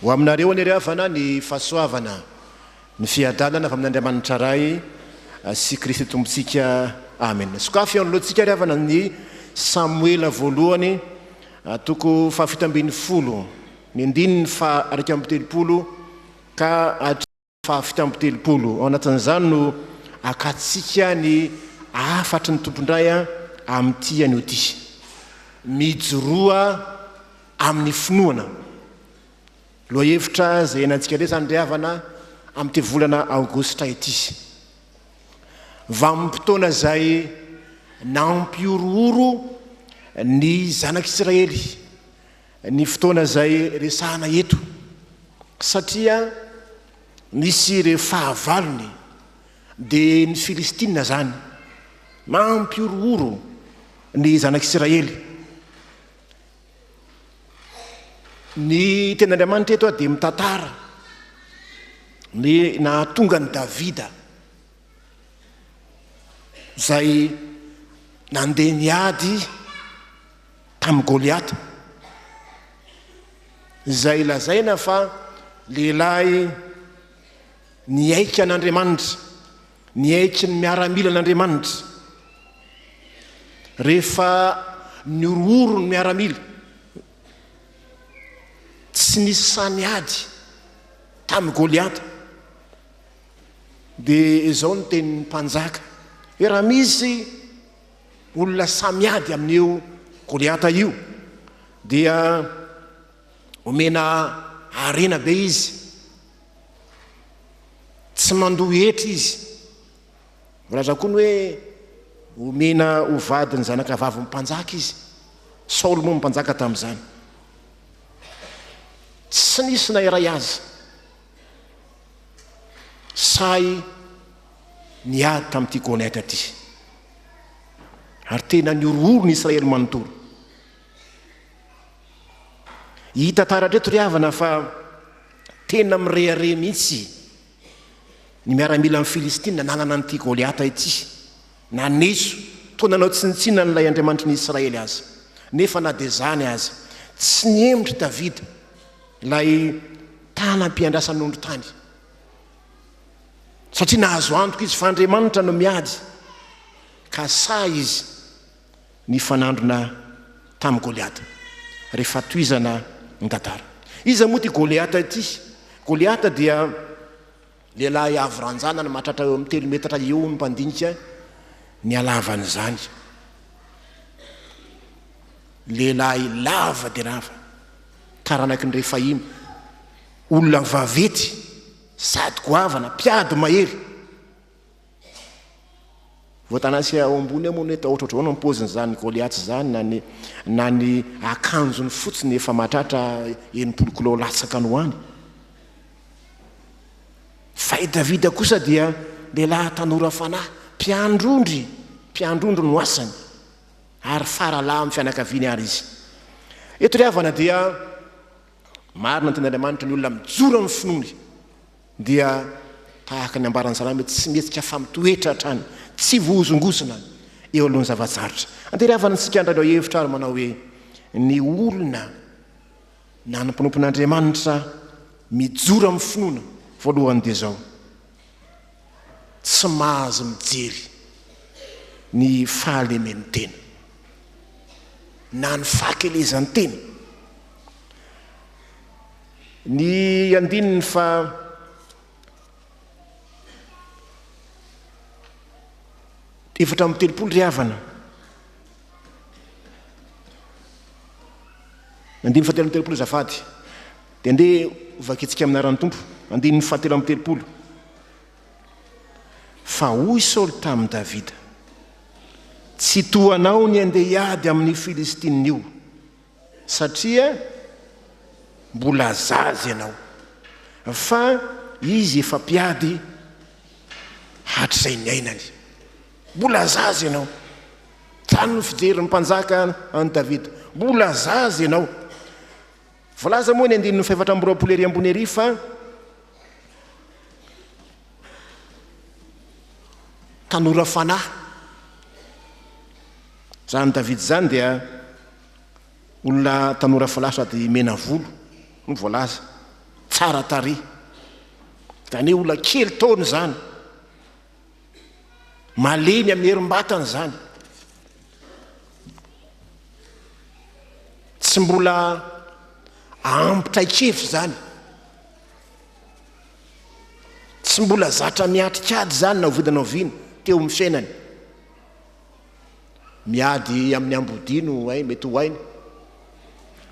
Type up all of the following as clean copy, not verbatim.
ho aminareo any avana ny fahasoavana ny fiadalana fa amin'Andriamanitra ray sy Kristy tompontsika amen. Sokafy anoloantsika avana ny Samuela voalohany toko 7:10 ny andininy 2:30 ka 7:30 ao anatin'izany no akatsika ny Hafatra ny tompondray amin'ity anio ty mijoroa amin'ny finoana lohahevitra zay enantsika re zany riavana amin'ity volana Aogositra ity vanim-potoana zay nampiorooro ny zanak'Israely ny fotoana zay resahana eto satria nisy re fahavalony de ny Filistina zany mampiorooro ny zanak'Israely. Ny ten'Andriamanitra eto dia mitantara ny nahatonga ny Davida zay nandeha niady tamin'ny Goliata zay lazaina fa lehilahy niaiky an'Andriamanitra niaiky ny miaramilan'Andriamanitra rehefa niorooro ny miaramila tsy nisy saniady tamin'ny Goliata dia izao no tenin'ny mpanjaka hoe raha misy olona samiady amin'io Goliata io dia omena arena be izy tsy mandohetra izy volaza koa ny hoe omena hovady ny zanak'avavy mpanjaka izy Saoly moa mpanjaka tamin'izany tsy nisy na iray azy say niady tamin'ity Goliata ty ary tena niorooro ny Israely manontolo hita tarareto riavana fa tena mirehare mihitsy ny miaramila amin'ny Filistina nanana n'ity Goliata ity naneso to nanao tsinitsina n'ilay Andriamanitry ny Israely azy nefa na dia zany azy tsy niemotry Davida lay tanam-piandrasan'ondry tany satria nahazo antoka izy fa Andriamanitra no miady ka sa izy ny fanandrona tamin'ny Goliata rehefa toizana ny tantara. Iza moa ty Goliata ity? Goliata dia lehilahy avy ranjanana mahatratra eo amin'ny 3 metatra eo ny mpandinika ny alavan'izany lehilahy lava dia lava taranaky ny refahimy olona vavety sady goavana mpiady mahery voatanasy ao ambony moa ny ohatrahatra hoana mipoziny zany Goliata zany na ny akanjony fotsiny efa mahatratra 90 kilô latsaka ny hoany fa i Davida kosa dia lehilahy tanora fanahy mpiandrondry no asany ary faralahy amin'ny fianakaviany ary izy. Eto riavana dia marina ny ten'Andriamanitra ny olona mijoro amin'ny finoany dia tahaka ny ambaran'ny salamy tsy mihetsika fa mitoetra hatrany tsy vohozongosona eo alohan'ny zava-tsarotra. Andeha riavana antsika andray ao hevitra ary manao hoe ny olona nanomponompon'Andriamanitra mijoro amin'ny finoana voalohany dia zao tsy mahazo mijery ny fahalemen'ny tena na ny fahakelezan'ny tena. Ny andininy fa efatra amin'ny 30 riavana andininy 7:30 zafady dia ndeha vakitsika aminaran'ny tompo andininy 7:30 fa hoy Saoly tamin'ny Davida tsy toanao ny andeha hiady amin'ny Filistina io satria mbola zazy ianao fa izy efa mpiady hatrizay ny ainany mbola zazy ianao zany no fijery ny mpanjaka any Davida mbola zazy ianao volaza moa ny andininy 7:20 fa tanora fanahy zany Davida zany dia olona tanora falahy sady mena volo no voalaza tsara tary zany hoe olona kely taony zany malemy amin'ny herim-batana zany tsy mbola ampitraikefy zany tsy mbola zatra miatrikady zany na ovidinao viny teo amin'ny fiainany miady amin'ny ambodino ay mety ho ainy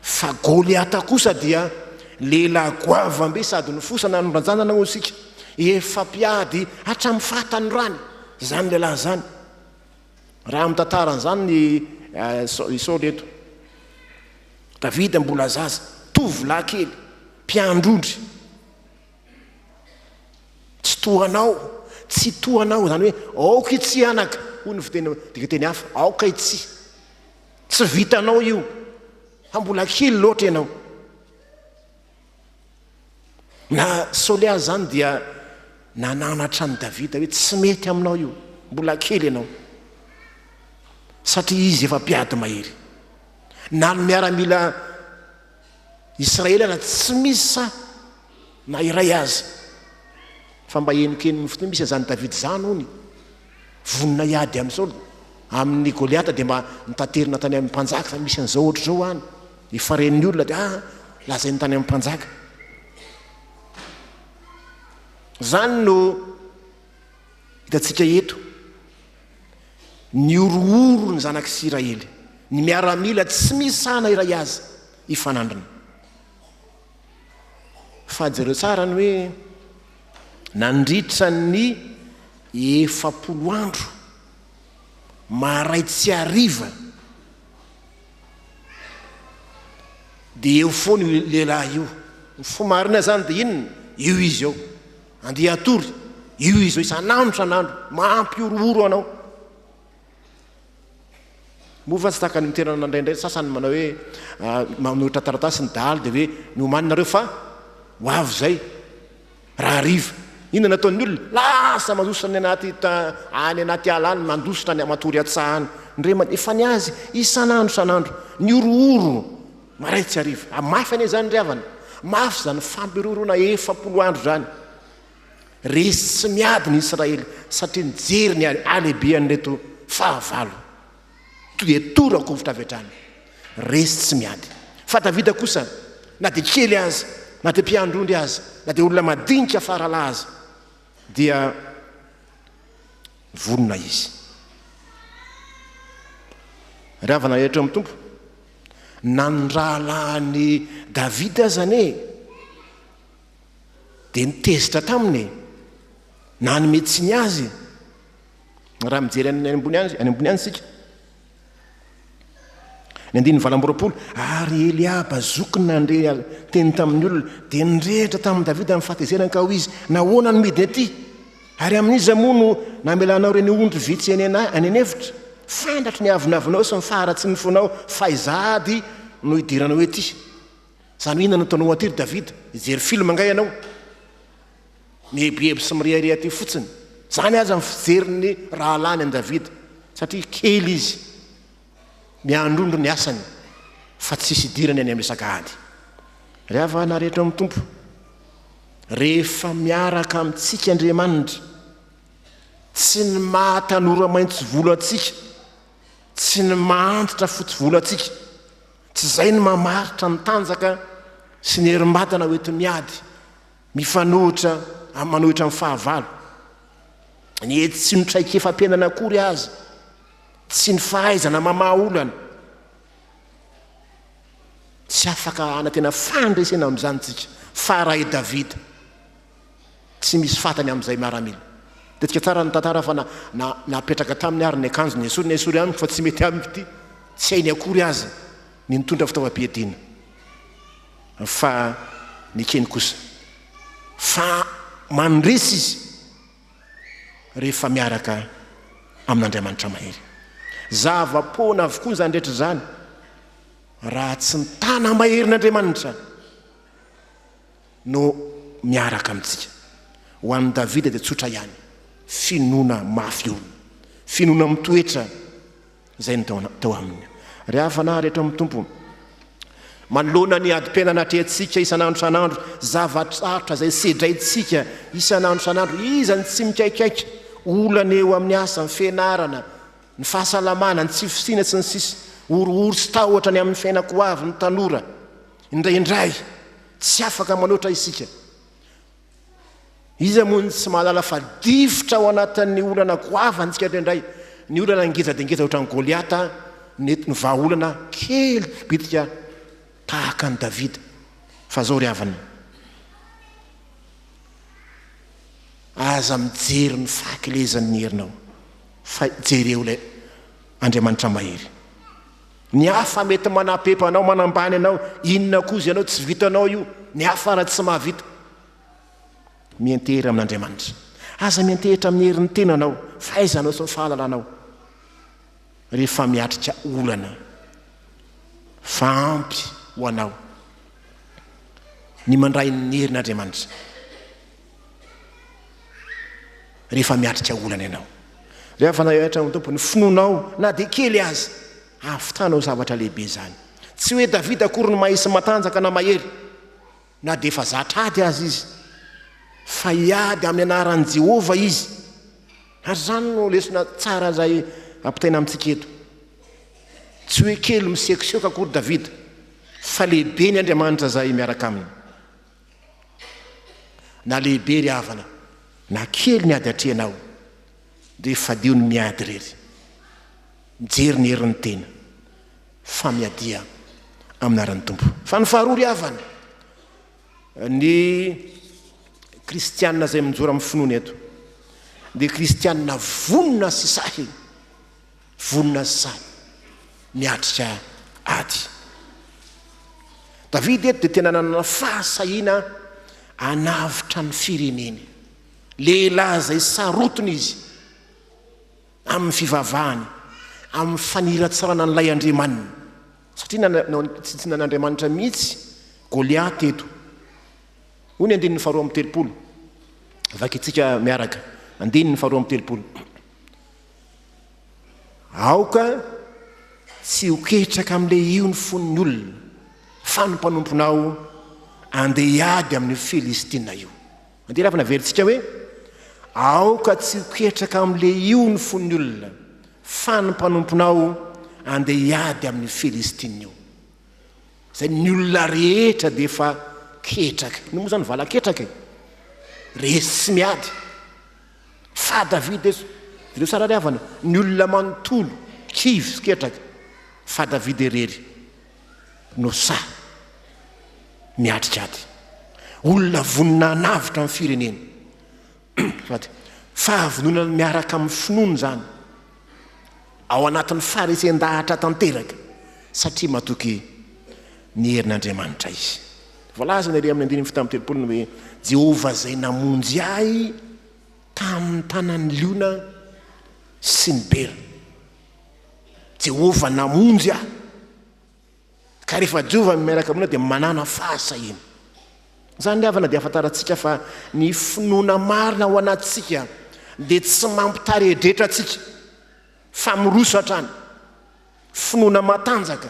fa Goliata kosa dia lehilahy goavambe sady nofosana nondrajanana ho sika efa mpiady hatramin'ny fatany rany zany lehilahy zany raha amin'ny tantaran'izany ny Saoly eto Davida mbola zaza tovolahy kely mpiandrondry tsy toanao tsy toanao zany hoe aoka itsy anaka hoy ny fiteny hafa aoka itsy tsy vitanao io mbola kely loatra ianao na Saoly azy zany dia nananatra ny Davida hoe tsy mety aminao io mbola kely ianao satria izy efa mpiady mahery na ny miaramila Israelana tsy misy na iray azy fa mba enikeny ny fotoana misy zany Davida zany hony vonina iady amin'ny Saoly amin'ny Goliata dia mba nitaterina tany amin'ny mpanjaka fa misy an'izao ohatra zao any efa ren'ny olona dia lazainy tany amin'ny mpanjaka zany no hitatsika eto ny orooro ny zanak'Isiraely ny miaramila tsy misy sana iray azy ifanandrina fa jereo tsara ny hoe nandritra ny 70 andro maray tsy hariva dia eo foany lehilahy io fomarina zany dia inona io izy ao andeha atory io izy ao isanandro sanandro mampiorooro anao moa fa tsy taka ny miterana ndraindray sasany manao hoe manohitra taratasy ny daly dia hoe niomaninareo fa ho avy zay raha riva inona nataon'ny olona lasa mandositra ny any anaty ala any mandositra ny matory atsahany ndre efa ny azy isanandro sanandro ny orooro maray tsy hariva mafy ane zany ry havana mafy zany fampiroorona 70 andro zany resy tsy miady ny Israely satria nijery ny alehibe an'reto fahavalo dia tora kovitra avy hatrany resy tsy miady fa Davida kosa na dia kely azy na dia mpiandrondry azy na dia olona madinika farala azy dia vonona izy ravana rehetra amin'ny tompo nandrahalany Davida zany e dia nitezitra taminy na ny metsiny azy raha mijery any ambony any sika ny 9:20 ary Eliaba zokiny nandre teny tamin'ny olona dia nirehitra tamin'ny Davida amin'ny fahatezerana ka ho izy nahoana ny midiny aty ary amin'iza moa no namelanao reny ondrin-drainy any anevitra fantatry ny avinavinao sy mifaharatsy ny fonao fa izady no hidiranao ety zany hoe inona nataonao aty ry Davida ijery film ngay ianao mihebiheby sy mirehare aty fotsiny zany aza amin'ny fijeriny raha lany any Davida satria kely izy miandrondro ny asany fa tsisy idirany any amin'ny sakahady rehefa narehetra amin'ny tompo rehefa miaraka amintsika Andriamanitra tsy ny mahatanora maintsy volo atsika tsy ny mahantritra fotsy volo atsika tsy zay ny mamaritra ny tanjaka sy ny herim-batana hoety miady mifanohitra manohitra amin'ny fahavalo ny ety tsy ny traikefa-piainana akory azy tsy ny fahaizana mamaha olana tsy afaka anatena fandresena amin'izany tsika fa raha i Davida tsy misy fatany amin'izay miaramila tetika tsara ny tantara fa napetraka taminy ary ny akanjo ny esory amiko fa tsy mety amiko ty tsy hainy akory azy ny nitondra fitaovam-piadiana fa nikeny kosa fa mandresy izy rehefa miaraka amin'Andriamanitra mahery zava-pona avokoa zany rehetra zany raha tsy mitana maherin'Andriamanitra no miaraka amintsika ho an'ny Davida dia tsotra ihany finoana mafy olona finoana mitoetra zay ny tao aminy ry havana rehetra amin'ny tompo manoloana ny adi-piainana atrehantsika isan'andro san'andro, zava-tsarotra zay sedraintsika isan'andro san'andro, izany tsy mikaikaiky olana eo amin'ny asa, ny fianarana, ny fahasalamana, ny tsy fisina sy ny sisy, orooro sy tahotra ny amin'ny fiainako avy, ny tanora indraindray tsy afaka manoatra isika. Iza moa tsy mahalala fa difotra ao anatin'ny olana goavantsika indraindray, ny olana ngeza dia ngeza ohatran'ny Goliata, ny vahaolana kely bitika tahaka ny Davida. Fa zao ry havana, aza mijery ny fakilezan'ny herinao, fa jereo ilay Andriamanitra mahery. Ny hafa mety manapepa anao, manambany anao, inona kozy ianao tsy vitanao io, ny hafa raha tsy mahavita. Mientery amin'Andriamanitra, aza mientehitra amin'ny herin'ny tenanao, fahaizanao sy ny fahalalanao. Rehefa miatrika olana fampy ho anao ny mandray ny herin'Andriamanitra, rehefa miatrika olana ianao, rehefa nahetra amin'ny tompo ny finoanao na dia kely azy, afitanao zavatra lehibe zany. Tsy hoe Davida akory ny mahisy matanjaka na mahery, na dia efa zatra ady azy izy, fa iady amin'ny anaran'i Jehova izy. Ary zany no lesona tsara zay ampitaina amintsika eto. Tsy hoe kely misekoseoka akory Davida, fa lehibe ny Andriamanitra zay miaraka aminy. Na lehibe ry havana, na kely ny ady atrehanao, dia fadio ny miady rery, mijery ny herin'ny tena, fa miadia aminaran'ny tompo. Fa ny faharoa ry havana, ny kristianina zay mijora amin'ny finoana eto dia kristianina vonona sy sahy, vonona sy sahy miatrika ady. Davida eto dia tena nanana fahasahiana anavitra ny fireneny, lehilahy zay sarotiny izy amin'ny fivavahany, amin'ny faniratsarana n'ilay Andriamanina, satria tsy nan'Andriamanitra mihitsy Goliaty eto. Hoy ny 2:4, vakitsika miaraka. 2:4, aoka tsy hoketraka amin'ilay io ny fon'ny olona, fa ny mpanomponao andeha hiady amin'ny Filistina io. Andeha ravana veritsika hoe aoka tsy hoketraka amin'ilay io ny fon'ny olona, fa ny mpanomponao andeha hiady amin'ny Filistina io. Zay ny olona rehetra dia efa ketraka, no moa zany vala ketraka resy sy miady. Fa Davida ezo ireo sara ry havana, ny olona manontolo kivy sy ketraka, fa Davida irery no sa miatrika ady, olona vonina navitra amin'ny fireneny. Fahavononana miaraka amin'ny finoana zany ao anatin'ny farisen-dahatra tanteraka, satria matoky ny herin'Andriamanitra izy. Voalaza ny ry amin'ny 5:3 hoe Jehova zay namonjy ahy tamin'ny tanan'ny liona sy ny bera. Jehova namonjy ahy, ka rehefa Jehova miaraka amina dia manana fahasahina. Zany ny havana dia afantarantsika fa ny finoana marina ao anatsika dia tsy mampitaredretra atsika, fa miroso hatrany. Finoana matanjaka,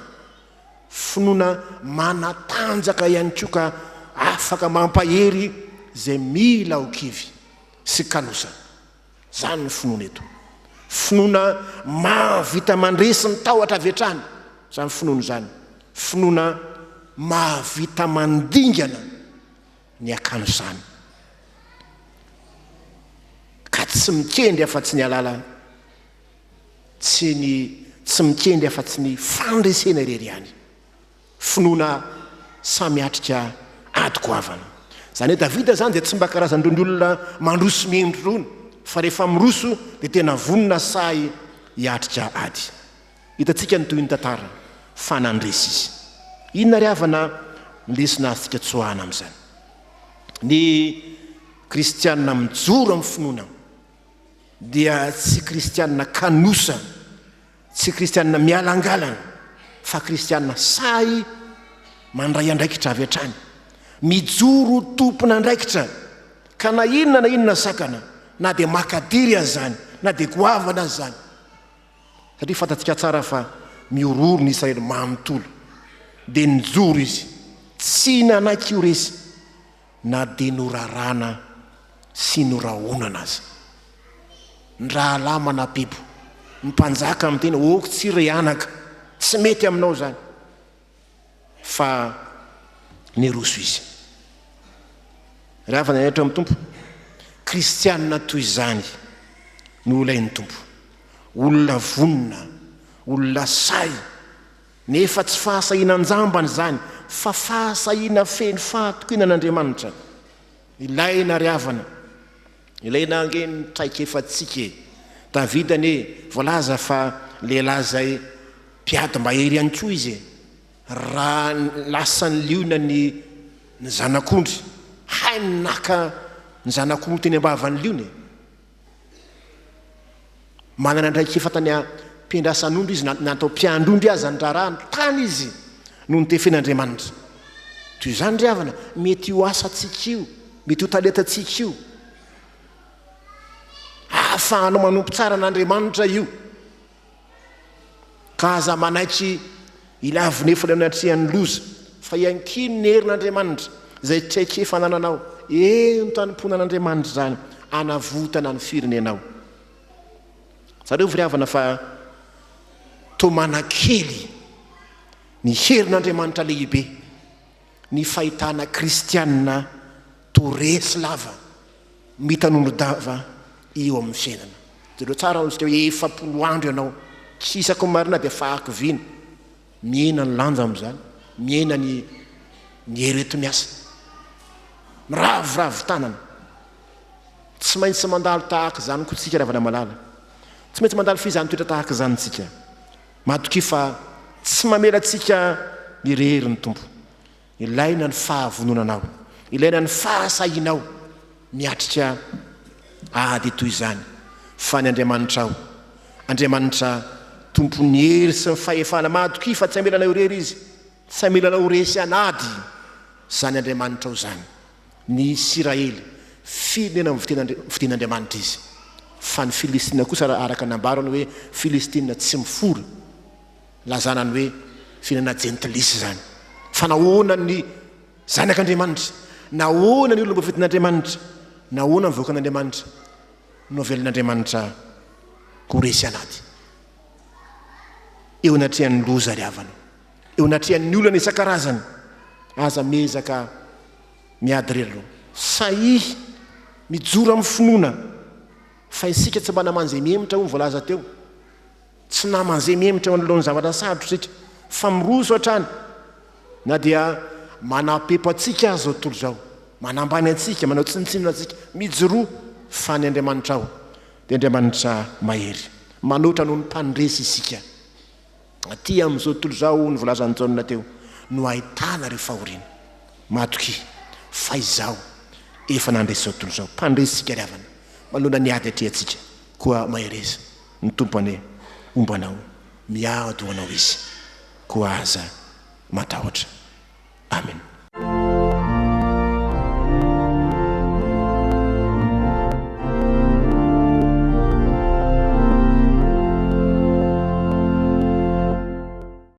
finoana manatanjaka ihany koa, ka afaka mampahery zay mila ho kivy sy kalosa. Zany ny finoana eto, finoana mahavita mandresy ny tahotra avy hatrany. Zany finoana zany, finoana mahavita mandingana ny akano zany, ka tsy mikendry afa-tsy ny alala, tsy mikendry afa-tsy ny fandresena irery ihany. Finoana samiatrika ady goavana. Zany hoe Davida zany dia tsy mba karazan'irony olona mandroso mendry rony, fa rehefa miroso dia tena vonona sahy hiatrika ady. Hitantsika ny toy ny tantara fa nandresy izy. Inona ry havana lesona azontsika tsoahana amin'izany? Ny kristianina mijoro amin'ny finoana dia tsy kristianina kanosa, tsy kristianina mialangalana, fa kristianina sahy mandray andraikitra avy hatrany, mijoro tompona andraikitra, ka na inona sakana, na dia makadiry azy zany, na dia goavana azy zany. Satria fantatsika tsara fa miororo ny Israely manontolo, dia nijoro izy tsy nanakio resy na dia norarana sy noraonana azy. Ny rahalahy manam-pebo ny mpanjaka amin'ny tena 𝗥𝗔𝗩𝗘𝗟𝗢𝗡𝗔 tsy mety aminao zany fa niroso izy. Raha fananatra amin'ny tompo kristianina toy izany no ilain'ny tompo, olona vonona, olona say, nefa tsy fahasahinan-jambany zany fa fahasahina feny fahatokinan'Andriamanitra. Ilaina ry havana, ilaina angeny traikefatsika. Davidany voalaza fa lehilahy zay mpihady-mbahery ihany koa izy raha lasany liona ny zanak'ondry hainy naka ny zanak'ondry teny am-bavany liona. Manana ndraikefa tany ampiandrasan'ondry izy natao mpiandrondry azy andrarahany tany izy no nitefen'Andriamanitra. Toy izany ry havana, mety ho asatsika io, mety ho talentatsika io, ahafahanao manompo tsara n'Andriamanitra io, ka aza manaitry ilavinefa anatrihan'ny loza fa iankino ny herin'Andriamanitra zay traikefa nananao no tanomponan'Andriamanitra zany anavotana ny firenenao. Zareo viravana fa tomanakely ny herin'Andriamanitra lehibe ny fahitana kristianina toresy lava mitanondro-dava eo amin'ny fiainana. Zareo tsara otsika hoe 40 andro ianao tsy isako marina dia fahakyviny miena ny lanja amin'izany, miena ny herety miasa, miravoravo tanana. Tsy maintsy mandalo tahaka izany koa tsika ravana malala, tsy maintsy mandalo fizany toetra tahaka izany tsika. Matoky fa tsy mamela tsika mirery ny tompo. Ilaina ny fahavononanao, ilaina ny fahasahinao miatrika ady toy izany fa ny Andriamanitra ao, Andriamanitra tompon'ny hery sy ny fahefana. Matoky fa tsy amelanao irery izy, tsy amelanao resy anady zany Andriamanitra ao zany. Ny Israely firenena fiten'Andriamanitra izy, fa ny Filistina kosa araka nambarany hoe Filistina tsy mifora, lazanany hoe firenena jentilisa zany. Fa nahoana ny zanak'Andriamanitra, nahoana ny olona mbo fitin'Andriamanitra, nahoana ny voakan'Andriamanitra no avelin'Andriamanitra ko resy anady. Eo anatrihan'ny loza ry havana, eo anatrihan'ny olana isan-karazany, aza mezaka miady rery aloha, sahihy mijoro amin'ny finoana fa isika tsy mba naman'izay mihemitra ho voalaza teo, tsy naman'izay mihemitra ho anoloan'ny zavatra sarotra sika, fa miroso hatrany na dia manam-pepo atsika azy zao tontolo zao, manambany atsika, manao tsinitsinona atsika, mijoro fa ny Andriamanitra ao dia Andriamanitra mahery manoatra noho ny mpandresy isika. Aty amin'izao tontolo zao ny voalazan'ny Jaona teo no ahitana ireo fahoriana. Matoky fa izao efa nandresy zao tontolo zao, mpandresy sika ry havana, manona ny ady atỳ atsika koa mahereza ny tompony ombanao miady ho anao izy koa aza matahotra.